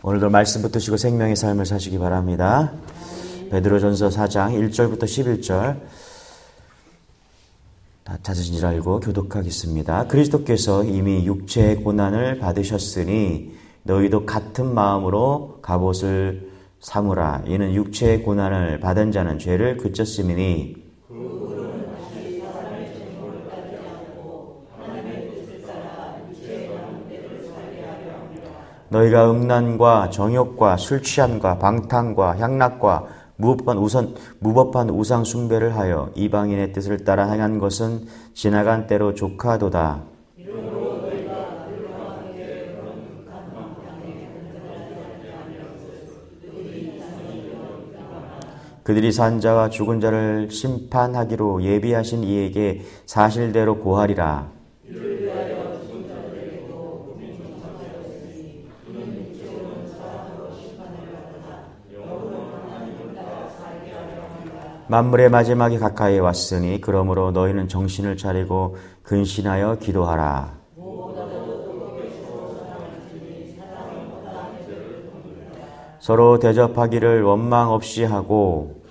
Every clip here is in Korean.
오늘도 말씀 붙드시고 생명의 삶을 사시기 바랍니다. 베드로전서 4장 1절부터 11절 다 찾으신 줄 알고 교독하겠습니다. 그리스도께서 이미 육체의 고난을 받으셨으니 너희도 같은 마음으로 갑옷을 삼으라. 이는 육체의 고난을 받은 자는 죄를 그쳤음이니 너희가 음란과 정욕과 술 취함과 방탕과 향락과 무법한 우상 숭배를 하여 이방인의 뜻을 따라 행한 것은 지나간 때로 조카도다. 그들이 산 자와 죽은 자를 심판하기로 예비하신 이에게 사실대로 고하리라. 만물의 마지막이 가까이 왔으니 그러므로 너희는 정신을 차리고 근신하여 기도하라. 서로 대접하기를 원망 없이 하고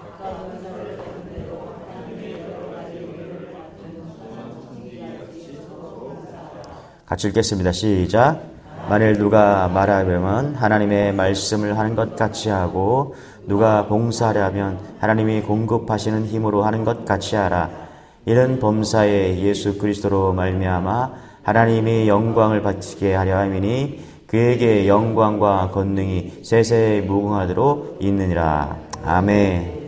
같이 읽겠습니다. 시작. 만일 누가 말하려면 하나님의 말씀을 하는 것 같이 하고 누가 봉사하려면 하나님이 공급하시는 힘으로 하는 것 같이 하라. 이는 범사에 예수 그리스도로 말미암아 하나님이 영광을 받게 하려 함이니 그에게 영광과 권능이 세세에 무궁하도록 있느니라. 아멘.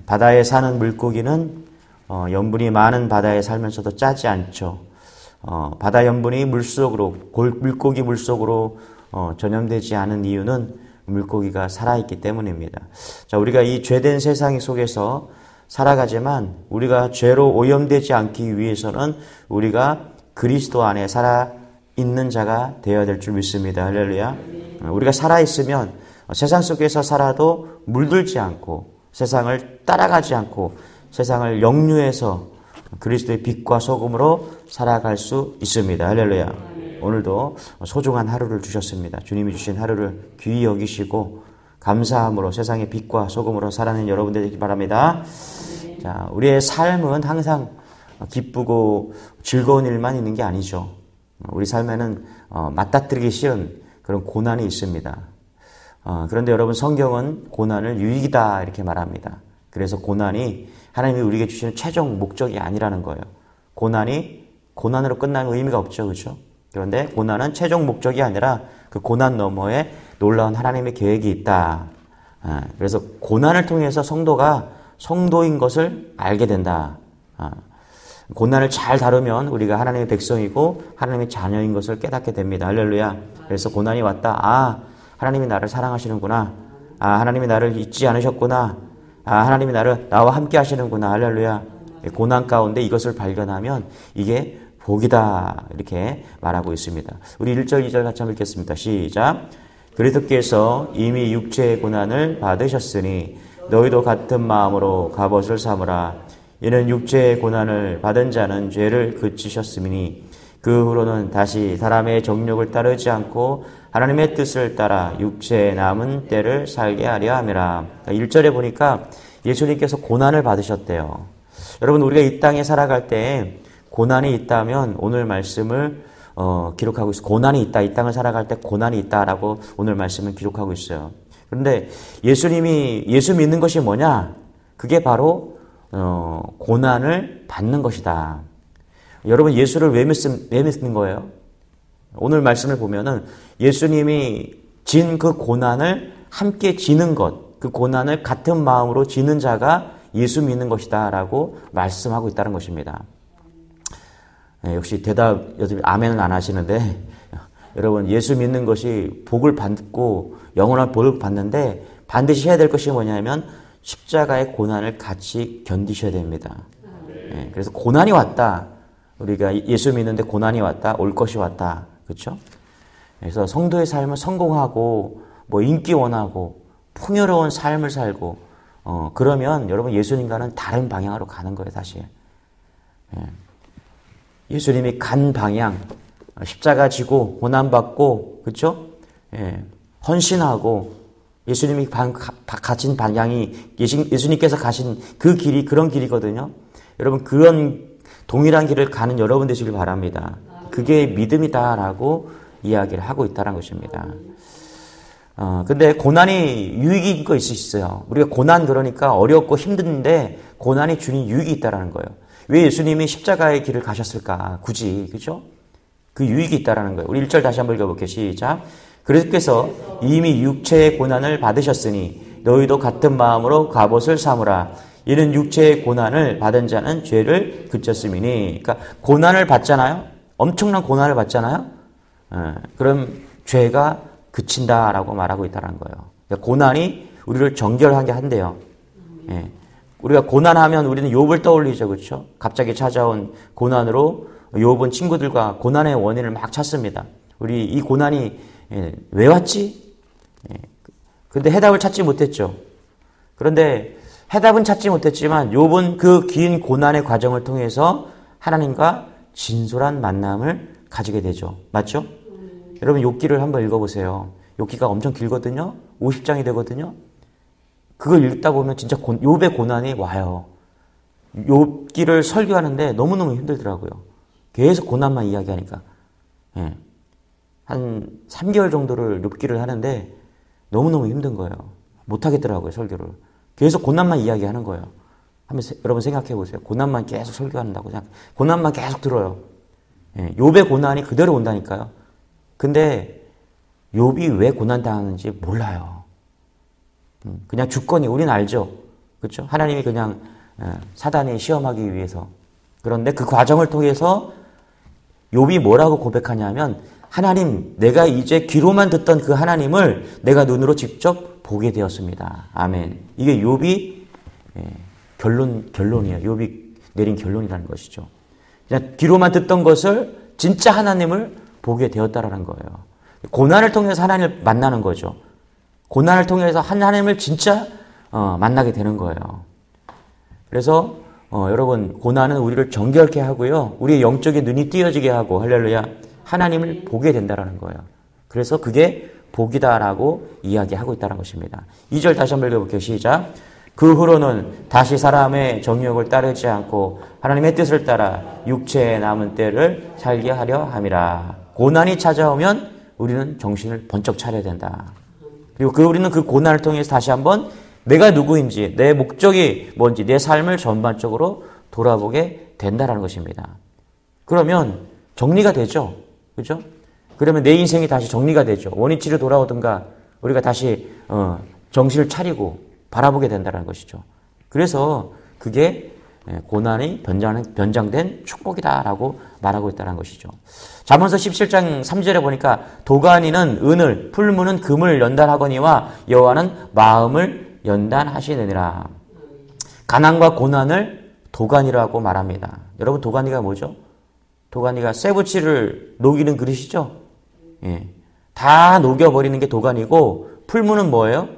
바다에 사는 물고기는 염분이 많은 바다에 살면서도 짜지 않죠. 바다 염분이 물고기 물속으로 전염되지 않은 이유는 물고기가 살아있기 때문입니다. 자, 우리가 이 죄된 세상 속에서 살아가지만 우리가 죄로 오염되지 않기 위해서는 우리가 그리스도 안에 살아있는 자가 되어야 될 줄 믿습니다. 할렐루야. 우리가 살아있으면 세상 속에서 살아도 물들지 않고 세상을 따라가지 않고 세상을 역류해서 그리스도의 빛과 소금으로 살아갈 수 있습니다. 할렐루야. 오늘도 소중한 하루를 주셨습니다. 주님이 주신 하루를 귀히 여기시고 감사함으로 세상의 빛과 소금으로 살아내는 여러분들 되기 바랍니다. 자, 우리의 삶은 항상 기쁘고 즐거운 일만 있는 게 아니죠. 우리 삶에는 맞닥뜨리기 싫은 그런 고난이 있습니다. 그런데 여러분, 성경은 고난을 유익이다 이렇게 말합니다. 그래서 고난이 하나님이 우리에게 주시는 최종 목적이 아니라는 거예요. 고난이 고난으로 끝나는 의미가 없죠. 그렇죠? 그런데 고난은 최종 목적이 아니라 그 고난 너머에 놀라운 하나님의 계획이 있다. 그래서 고난을 통해서 성도가 성도인 것을 알게 된다. 고난을 잘 다루면 우리가 하나님의 백성이고 하나님의 자녀인 것을 깨닫게 됩니다. 할렐루야. 그래서 고난이 왔다. 하나님이 나를 사랑하시는구나. 하나님이 나를 잊지 않으셨구나. 하나님이 나와 함께 하시는구나. 할렐루야. 고난 가운데 이것을 발견하면 이게 복이다 이렇게 말하고 있습니다. 우리 1절 2절 같이 한번 읽겠습니다. 시작. 그리스도께서 이미 육체의 고난을 받으셨으니 너희도 같은 마음으로 갑옷을 삼으라. 이는 육체의 고난을 받은 자는 죄를 그치셨으니 그 후로는 다시 사람의 정욕을 따르지 않고 하나님의 뜻을 따라 육체의 남은 때를 살게 하려 함이라. 1절에 보니까 예수님께서 고난을 받으셨대요. 여러분, 우리가 이 땅에 살아갈 때 고난이 있다면 오늘 말씀을 기록하고 있어요. 고난이 있다. 이 땅을 살아갈 때 고난이 있다라고 오늘 말씀을 기록하고 있어요. 그런데 예수 믿는 것이 뭐냐? 그게 바로 고난을 받는 것이다. 여러분, 예수를 왜 믿는 거예요? 오늘 말씀을 보면은 예수님이 진 그 고난을 함께 지는 것, 그 고난을 같은 마음으로 지는 자가 예수 믿는 것이다 라고 말씀하고 있다는 것입니다. 역시 여러분 아멘은 안 하시는데, 여러분, 예수 믿는 것이 복을 받고 영원한 복을 받는데 반드시 해야 될 것이 뭐냐면 십자가의 고난을 같이 견디셔야 됩니다. 그래서 고난이 왔다. 우리가 예수 믿는데 고난이 왔다. 올 것이 왔다. 그렇죠? 그래서 성도의 삶은 성공하고 인기 원하고 풍요로운 삶을 살고 그러면 여러분 예수님과는 다른 방향으로 가는 거예요, 사실. 예수님이 간 방향, 십자가 지고 고난받고, 그렇죠? 헌신하고 예수님이 가신 방향이 예수님께서 가신 그 길이 그런 길이거든요. 여러분 그런 동일한 길을 가는 여러분 되시길 바랍니다. 그게 믿음이다라고 이야기를 하고 있다는 것입니다. 근데 고난이 유익인 거 있어요. 우리가 고난 그러니까 어렵고 힘든데 고난이 주는 유익이 있다는 거예요. 왜 예수님이 십자가의 길을 가셨을까? 굳이, 그죠? 그 유익이 있다는 거예요. 우리 1절 다시 한번 읽어볼게요. 시작. 그리스도께서 이미 육체의 고난을 받으셨으니 너희도 같은 마음으로 갑옷을 삼으라. 이는 육체의 고난을 받은 자는 죄를 그쳤음이니. 그러니까 고난을 받잖아요. 엄청난 고난을 받잖아요. 그럼 죄가 그친다라고 말하고 있다는 거예요. 그러니까 고난이 우리를 정결하게 한대요. 예. 우리가 고난하면 우리는 욥을 떠올리죠, 그렇죠? 갑자기 찾아온 고난으로 욥은 친구들과 고난의 원인을 막 찾습니다. 우리 이 고난이 왜 왔지? 근데 해답을 찾지 못했죠. 그런데 해답은 찾지 못했지만 욥은 그 긴 고난의 과정을 통해서 하나님과 진솔한 만남을 가지게 되죠. 맞죠? 여러분 욥기를 한번 읽어보세요. 욥기가 엄청 길거든요. 50장이 되거든요. 그걸 읽다 보면 진짜 욥의 고난이 와요. 욥기를 설교하는데 너무너무 힘들더라고요. 계속 고난만 이야기하니까. 예. 한 3개월 정도를 욥기를 하는데 너무너무 힘든 거예요. 못하겠더라고요, 설교를. 계속 고난만 이야기하는 거예요. 한번 여러분 생각해 보세요. 고난만 계속 설교한다고 생각. 고난만 계속 들어요. 예. 욥의 고난이 그대로 온다니까요. 근데 욥이 왜 고난당하는지 몰라요. 그냥 주권이 우리는 알죠. 그렇죠? 하나님이 그냥 사단이 시험하기 위해서. 그런데 그 과정을 통해서 욥이 뭐라고 고백하냐면 하나님, 내가 이제 귀로만 듣던 그 하나님을 내가 눈으로 직접 보게 되었습니다. 아멘. 이게 욥이 결론이에요. 욥이 내린 결론이라는 것이죠. 그냥 귀로만 듣던 것을 진짜 하나님을 보게 되었다라는 거예요. 고난을 통해서 하나님을 만나는 거죠. 고난을 통해서 하나님을 진짜 만나게 되는 거예요. 그래서 여러분 고난은 우리를 정결케 하고요. 우리의 영적인 눈이 띄어지게 하고 할렐루야 하나님을 보게 된다라는 거예요. 그래서 그게 복이다라고 이야기하고 있다는 것입니다. 2절 다시 한번 읽어볼게요. 시작. 그 후로는 다시 사람의 정욕을 따르지 않고 하나님의 뜻을 따라 육체에 남은 때를 살게 하려 함이라. 고난이 찾아오면 우리는 정신을 번쩍 차려야 된다. 그리고 우리는 그 고난을 통해서 다시 한번 내가 누구인지, 내 목적이 뭔지, 내 삶을 전반적으로 돌아보게 된다는 것입니다. 그러면 정리가 되죠. 그죠? 그러면 내 인생이 다시 정리가 되죠. 원위치로 돌아오든가 우리가 다시 정신을 차리고 바라보게 된다는 것이죠. 그래서 그게 고난이 변장된 축복이다라고 말하고 있다는 것이죠. 잠언서 17장 3절에 보니까 도가니는 은을, 풀무는 금을 연단하거니와 여호와는 마음을 연단하시느니라. 가난과 고난을 도가니라고 말합니다. 여러분 도가니가 뭐죠? 도가니가 쇠붙이를 녹이는 그릇이죠. 예. 다 녹여버리는 게 도가니고 풀무는 뭐예요?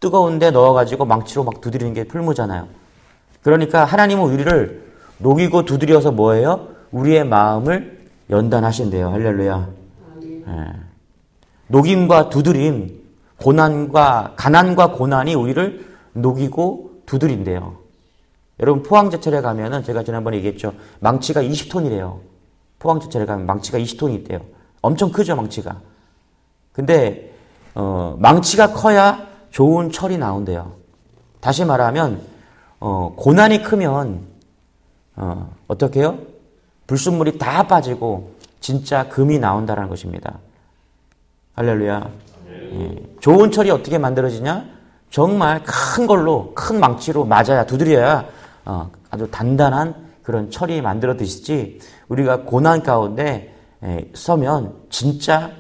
뜨거운데 넣어가지고 망치로 막 두드리는 게 풀무잖아요. 그러니까 하나님은 우리를 녹이고 두드려서 뭐예요? 우리의 마음을 연단하신대요. 할렐루야. 예. 녹임과 두드림, 가난과 고난이 우리를 녹이고 두드린대요. 여러분 포항제철에 가면은 제가 지난번에 얘기했죠. 망치가 20톤이래요. 포항제철에 가면 망치가 20톤이 있대요. 엄청 크죠, 망치가. 근데 망치가 커야 좋은 철이 나온대요. 다시 말하면 고난이 크면 어떻게 해요? 불순물이 다 빠지고 진짜 금이 나온다는 것입니다. 할렐루야. 예. 좋은 철이 어떻게 만들어지냐? 정말 큰 걸로, 큰 망치로 맞아야, 두드려야 아주 단단한 그런 철이 만들어지지 우리가 고난 가운데 서면 진짜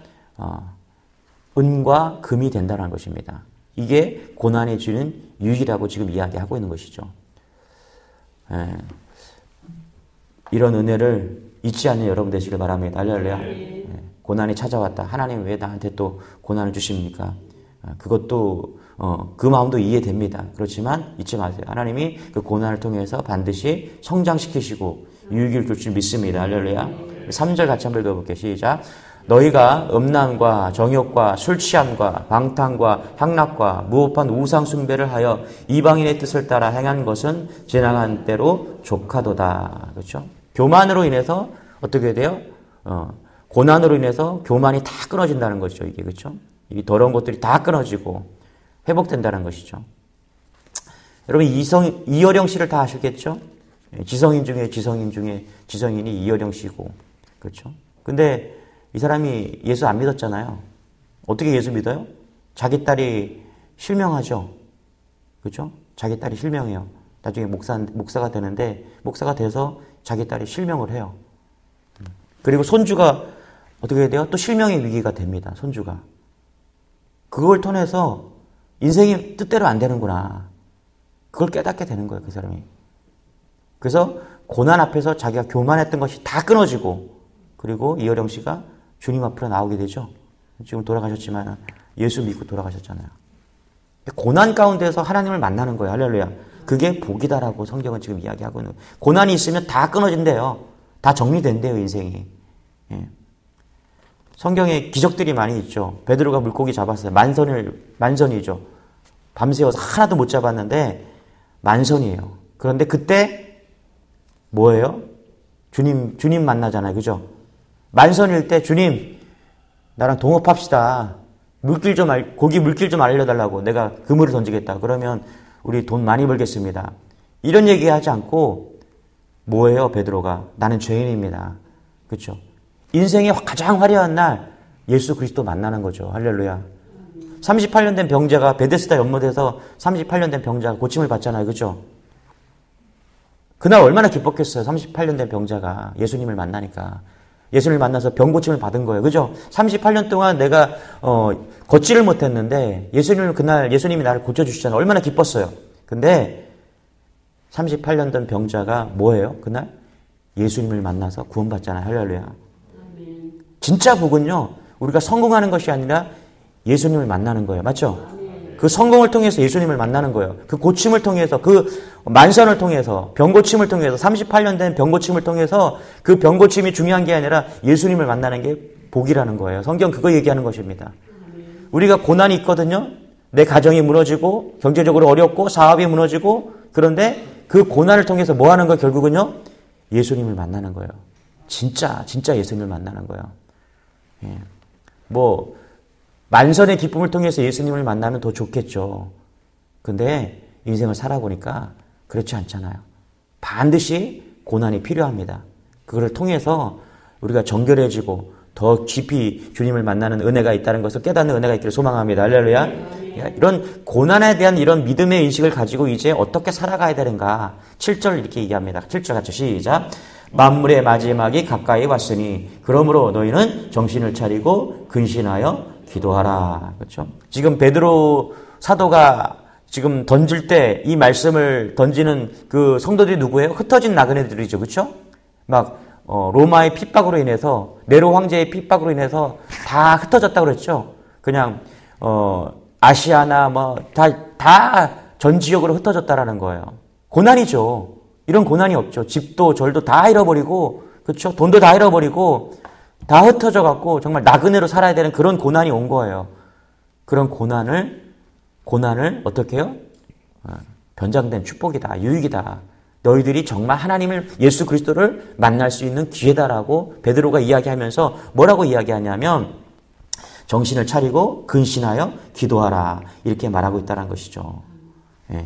은과 금이 된다는 것입니다. 이게 고난이 주는 유익이라고 지금 이야기하고 있는 것이죠. 이런 은혜를 잊지 않는 여러분 되시길 바랍니다. 할렐루야. 고난이 찾아왔다. 하나님 왜 나한테 또 고난을 주십니까? 그것도 그 마음도 이해됩니다. 그렇지만 잊지 마세요. 하나님이 그 고난을 통해서 반드시 성장시키시고 유익을 줄 줄 믿습니다. 할렐루야. 3절 같이 한번 읽어볼게요. 시작. 너희가 음란과 정욕과 술 취함과 방탕과 향락과 무법한 우상 숭배를 하여 이방인의 뜻을 따라 행한 것은 지나간 때로 족하도다. 그렇죠? 교만으로 인해서 어떻게 돼요? 고난으로 인해서 교만이 다 끊어진다는 거죠. 이게 그렇죠? 이 더러운 것들이 다 끊어지고 회복된다는 것이죠. 여러분 이어령 씨를 다 아시겠죠? 지성인 중에 지성인이 이어령 씨고 그렇죠? 근데 이 사람이 예수 안 믿었잖아요. 어떻게 예수 믿어요? 자기 딸이 실명하죠. 그렇죠? 자기 딸이 실명해요. 나중에 목사가 되는데 목사가 돼서 자기 딸이 실명을 해요. 그리고 손주가 어떻게 돼요? 또 실명의 위기가 됩니다. 손주가. 그걸 통해서 인생이 뜻대로 안 되는구나. 그걸 깨닫게 되는 거예요. 그 사람이. 그래서 고난 앞에서 자기가 교만했던 것이 다 끊어지고 그리고 이어령 씨가 주님 앞으로 나오게 되죠. 지금 돌아가셨지만 예수 믿고 돌아가셨잖아요. 고난 가운데서 하나님을 만나는 거예요. 할렐루야. 그게 복이다라고 성경은 지금 이야기하고 있는 거예요. 고난이 있으면 다 끊어진대요. 다 정리된대요. 인생이. 예. 성경에 기적들이 많이 있죠. 베드로가 물고기 잡았어요. 만선이죠. 밤새워서 하나도 못 잡았는데 만선이에요. 그런데 그때 뭐예요? 주님 만나잖아요. 그죠? 만선일 때 주님 나랑 동업합시다. 고기 물길 좀 알려달라고 내가 그물을 던지겠다. 그러면 우리 돈 많이 벌겠습니다. 이런 얘기하지 않고 뭐예요? 베드로가 나는 죄인입니다. 그렇죠? 인생의 가장 화려한 날 예수 그리스도 만나는 거죠. 할렐루야. 38년 된 병자가 베데스다 연못에서 38년 된 병자가 고침을 받잖아요. 그렇죠? 그날 얼마나 기뻤겠어요. 38년 된 병자가 예수님을 만나니까. 예수님을 만나서 병 고침을 받은 거예요. 그죠? 38년 동안 내가 걷지를 못했는데 예수님이 나를 고쳐주시잖아요. 얼마나 기뻤어요. 근데 38년 된 병자가 뭐예요? 그날 예수님을 만나서 구원받잖아요. 할렐루야. 진짜 복은요. 우리가 성공하는 것이 아니라 예수님을 만나는 거예요. 맞죠? 그 성공을 통해서 예수님을 만나는 거예요. 그 고침을 통해서, 그 만선을 통해서, 병고침을 통해서, 38년 된 병고침을 통해서 그 병고침이 중요한 게 아니라 예수님을 만나는 게 복이라는 거예요. 성경 그거 얘기하는 것입니다. 우리가 고난이 있거든요. 내 가정이 무너지고, 경제적으로 어렵고, 사업이 무너지고, 그런데 그 고난을 통해서 뭐 하는 거 결국은요? 예수님을 만나는 거예요. 진짜 예수님을 만나는 거예요. 예. 만선의 기쁨을 통해서 예수님을 만나면 더 좋겠죠. 근데 인생을 살아보니까 그렇지 않잖아요. 반드시 고난이 필요합니다. 그걸 통해서 우리가 정결해지고 더 깊이 주님을 만나는 은혜가 있다는 것을 깨닫는 은혜가 있기를 소망합니다. 할렐루야. 이런 고난에 대한 이런 믿음의 인식을 가지고 이제 어떻게 살아가야 되는가. 7절 이렇게 얘기합니다. 7절 같이 시작. 만물의 마지막이 가까이 왔으니 그러므로 너희는 정신을 차리고 근신하여 기도하라. 그렇죠? 지금 베드로 사도가 지금 던질 때 이 말씀을 던지는 그 성도들이 누구예요? 흩어진 나그네들이죠. 그렇죠? 로마의 핍박으로 인해서 네로 황제의 핍박으로 인해서 다 흩어졌다고 그랬죠. 그냥 아시아나 다 전 지역으로 흩어졌다라는 거예요. 고난이죠. 이런 고난이 없죠. 집도 절도 다 잃어버리고 그렇죠? 돈도 다 잃어버리고 다 흩어져 갖고 정말 나그네로 살아야 되는 그런 고난이 온 거예요. 그런 고난을 어떻게 해요? 변장된 축복이다. 유익이다. 너희들이 정말 하나님을 예수 그리스도를 만날 수 있는 기회다라고 베드로가 이야기하면서 뭐라고 이야기하냐면 정신을 차리고 근신하여 기도하라. 이렇게 말하고 있다는 것이죠. 예.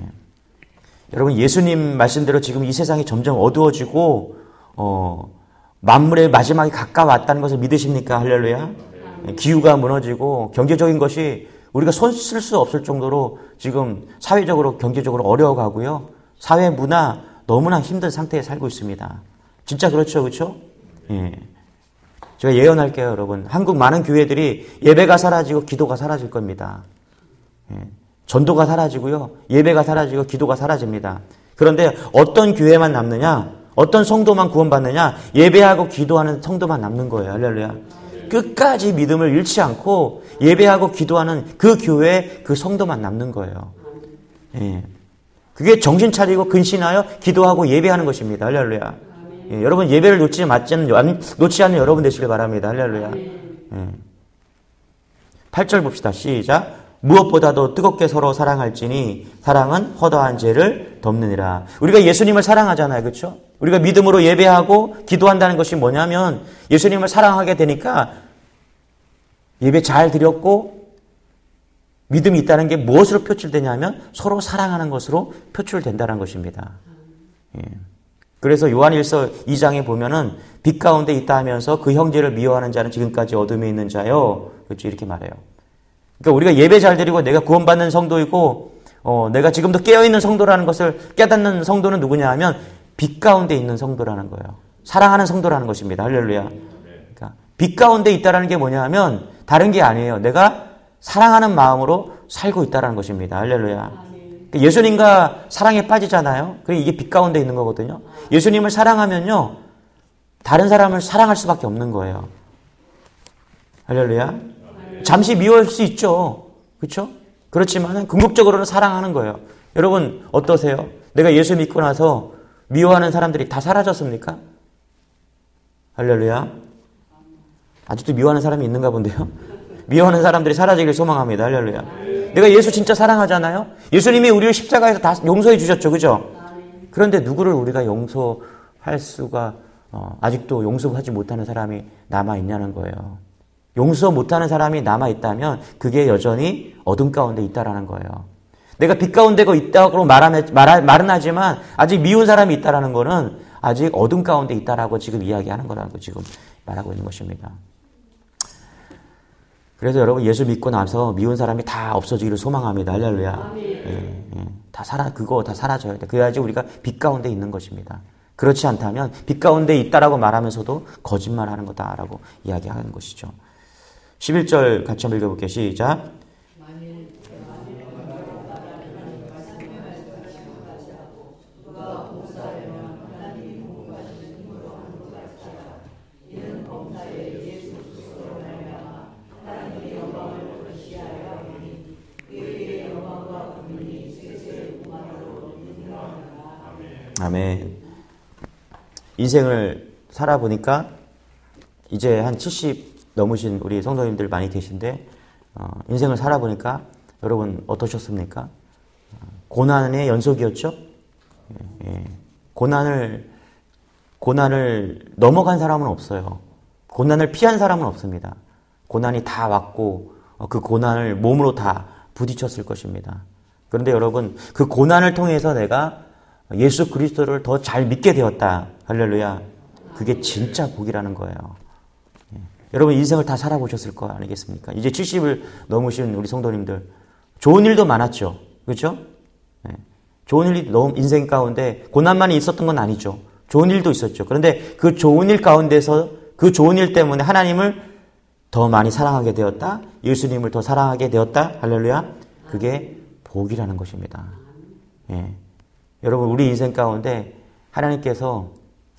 여러분 예수님 말씀대로 지금 이 세상이 점점 어두워지고 만물의 마지막이 가까웠다는 것을 믿으십니까? 할렐루야. 기후가 무너지고 경제적인 것이 우리가 손 쓸 수 없을 정도로 지금 사회적으로 경제적으로 어려워가고요. 사회 문화 너무나 힘든 상태에 살고 있습니다. 진짜 그렇죠. 그렇죠? 예. 제가 예언할게요, 여러분. 한국 많은 교회들이 예배가 사라지고 기도가 사라질 겁니다. 예. 전도가 사라지고요. 예배가 사라지고 기도가 사라집니다. 그런데 어떤 교회만 남느냐? 어떤 성도만 구원받느냐? 예배하고 기도하는 성도만 남는 거예요. 할렐루야. 끝까지 믿음을 잃지 않고 예배하고 기도하는 그 교회, 그 성도만 남는 거예요. 예. 그게 정신 차리고 근신하여 기도하고 예배하는 것입니다. 할렐루야. 예. 여러분 예배를 놓지 않는 여러분 되시길 바랍니다. 할렐루야. 8절 봅시다. 시작. 무엇보다도 뜨겁게 서로 사랑할지니 사랑은 허다한 죄를 덮느니라. 우리가 예수님을 사랑하잖아요. 그렇죠? 우리가 믿음으로 예배하고 기도한다는 것이 뭐냐면 예수님을 사랑하게 되니까 예배 잘 드렸고 믿음이 있다는 게 무엇으로 표출되냐면 서로 사랑하는 것으로 표출된다는 것입니다. 그래서 요한일서 2장에 보면은 빛 가운데 있다 하면서 그 형제를 미워하는 자는 지금까지 어둠에 있는 자요. 그렇죠? 이렇게 말해요. 그러니까 우리가 예배 잘 드리고 내가 구원받는 성도이고 내가 지금도 깨어있는 성도라는 것을 깨닫는 성도는 누구냐 하면 빛 가운데 있는 성도라는 거예요. 사랑하는 성도라는 것입니다. 할렐루야. 그러니까 빛 가운데 있다는 게 뭐냐 하면 다른 게 아니에요. 내가 사랑하는 마음으로 살고 있다는 것입니다. 할렐루야. 예수님과 사랑에 빠지잖아요. 그게 이게 빛 가운데 있는 거거든요. 예수님을 사랑하면요. 다른 사람을 사랑할 수밖에 없는 거예요. 할렐루야. 잠시 미워할 수 있죠. 그렇죠? 그렇지만 궁극적으로는 사랑하는 거예요. 여러분 어떠세요? 내가 예수 믿고 나서 미워하는 사람들이 다 사라졌습니까? 할렐루야. 아직도 미워하는 사람이 있는가 본데요. 미워하는 사람들이 사라지길 소망합니다. 할렐루야. 내가 예수 진짜 사랑하잖아요. 예수님이 우리를 십자가에서 다 용서해 주셨죠. 그죠? 그런데 누구를 우리가 용서할 수가 아직도 용서하지 못하는 사람이 남아있냐는 거예요. 용서 못하는 사람이 남아있다면 그게 여전히 어둠 가운데 있다라는 거예요. 내가 빛 가운데 있다고 말은 하지만 아직 미운 사람이 있다라는 거는 아직 어둠 가운데 있다라고 지금 이야기하는 거라는 거 지금 말하고 있는 것입니다. 그래서 여러분 예수 믿고 나서 미운 사람이 다 없어지기를 소망합니다. 할렐루야. 다 사라져야 돼. 그래야지 우리가 빛 가운데 있는 것입니다. 그렇지 않다면 빛 가운데 있다라고 말하면서도 거짓말하는 거다라고 이야기하는 것이죠. 11절 같이 한번 읽어볼게요. 시작. 아멘. 인생을 살아보니까 이제 한 70 넘으신 우리 성도님들 많이 계신데 인생을 살아보니까 여러분 어떠셨습니까? 고난의 연속이었죠? 고난을 넘어간 사람은 없어요. 고난을 피한 사람은 없습니다. 고난이 다 왔고 그 고난을 몸으로 다 부딪혔을 것입니다. 그런데 여러분 그 고난을 통해서 내가 예수 그리스도를 더 잘 믿게 되었다. 할렐루야. 그게 진짜 복이라는 거예요. 여러분 인생을 다 살아보셨을 거 아니겠습니까? 이제 70을 넘으신 우리 성도님들 좋은 일도 많았죠. 그렇죠? 좋은 일이 너무 인생 가운데 고난만이 있었던 건 아니죠. 좋은 일도 있었죠. 그런데 그 좋은 일 가운데서 그 좋은 일 때문에 하나님을 더 많이 사랑하게 되었다. 예수님을 더 사랑하게 되었다. 할렐루야. 그게 복이라는 것입니다. 여러분 우리 인생 가운데 하나님께서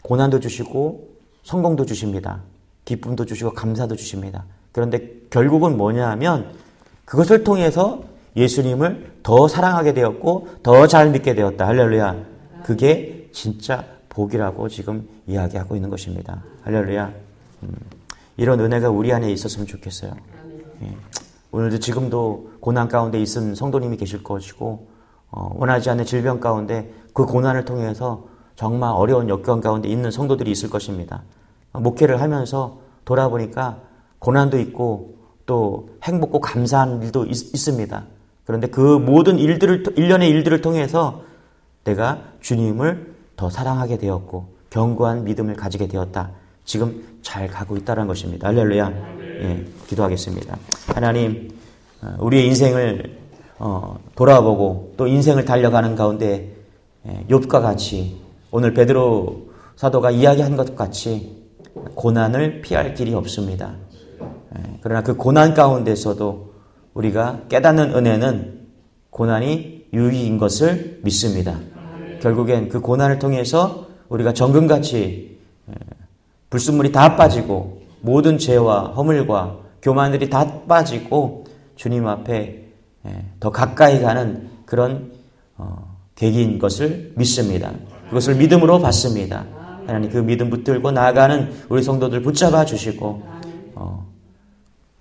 고난도 주시고 성공도 주십니다. 기쁨도 주시고 감사도 주십니다. 그런데 결국은 뭐냐 하면 그것을 통해서 예수님을 더 사랑하게 되었고 더 잘 믿게 되었다. 할렐루야. 그게 진짜 복이라고 지금 이야기하고 있는 것입니다. 할렐루야. 이런 은혜가 우리 안에 있었으면 좋겠어요. 오늘도 지금도 고난 가운데 있은 성도님이 계실 것이고 원하지 않는 질병 가운데 그 고난을 통해서 정말 어려운 역경 가운데 있는 성도들이 있을 것입니다. 목회를 하면서 돌아보니까 고난도 있고 또 행복고 감사한 일도 있습니다. 그런데 그 모든 일련의 일들을 통해서 내가 주님을 더 사랑하게 되었고 견고한 믿음을 가지게 되었다. 지금 잘 가고 있다는 것입니다. 할렐루야. 기도하겠습니다. 하나님, 우리의 인생을 돌아보고 또 인생을 달려가는 가운데 욥과 같이 오늘 베드로 사도가 이야기한 것 같이 고난을 피할 길이 없습니다. 그러나 그 고난 가운데서도 우리가 깨닫는 은혜는 고난이 유익인 것을 믿습니다. 결국엔 그 고난을 통해서 우리가 정금같이 불순물이 다 빠지고 모든 죄와 허물과 교만들이 다 빠지고 주님 앞에 더 가까이 가는 그런 계기인 것을 믿습니다. 그것을 믿음으로 받습니다. 하나님 그 믿음 붙들고 나아가는 우리 성도들 붙잡아 주시고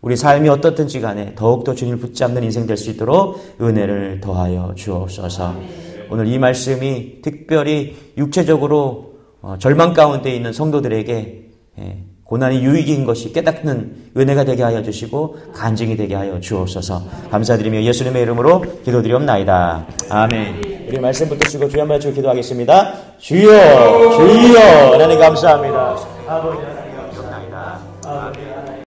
우리 삶이 어떻든지 간에 더욱더 주님을 붙잡는 인생 될 수 있도록 은혜를 더하여 주옵소서. 오늘 이 말씀이 특별히 육체적으로 절망 가운데 있는 성도들에게 고난이 유익인 것이 깨닫는 은혜가 되게 하여 주시고 간증이 되게 하여 주옵소서. 감사드리며 예수님의 이름으로 기도드리옵나이다. 아멘. 우리 말씀 붙드시고 주여 한번 기도하겠습니다. 주여, 주여, 하나님 감사합니다. 아버지.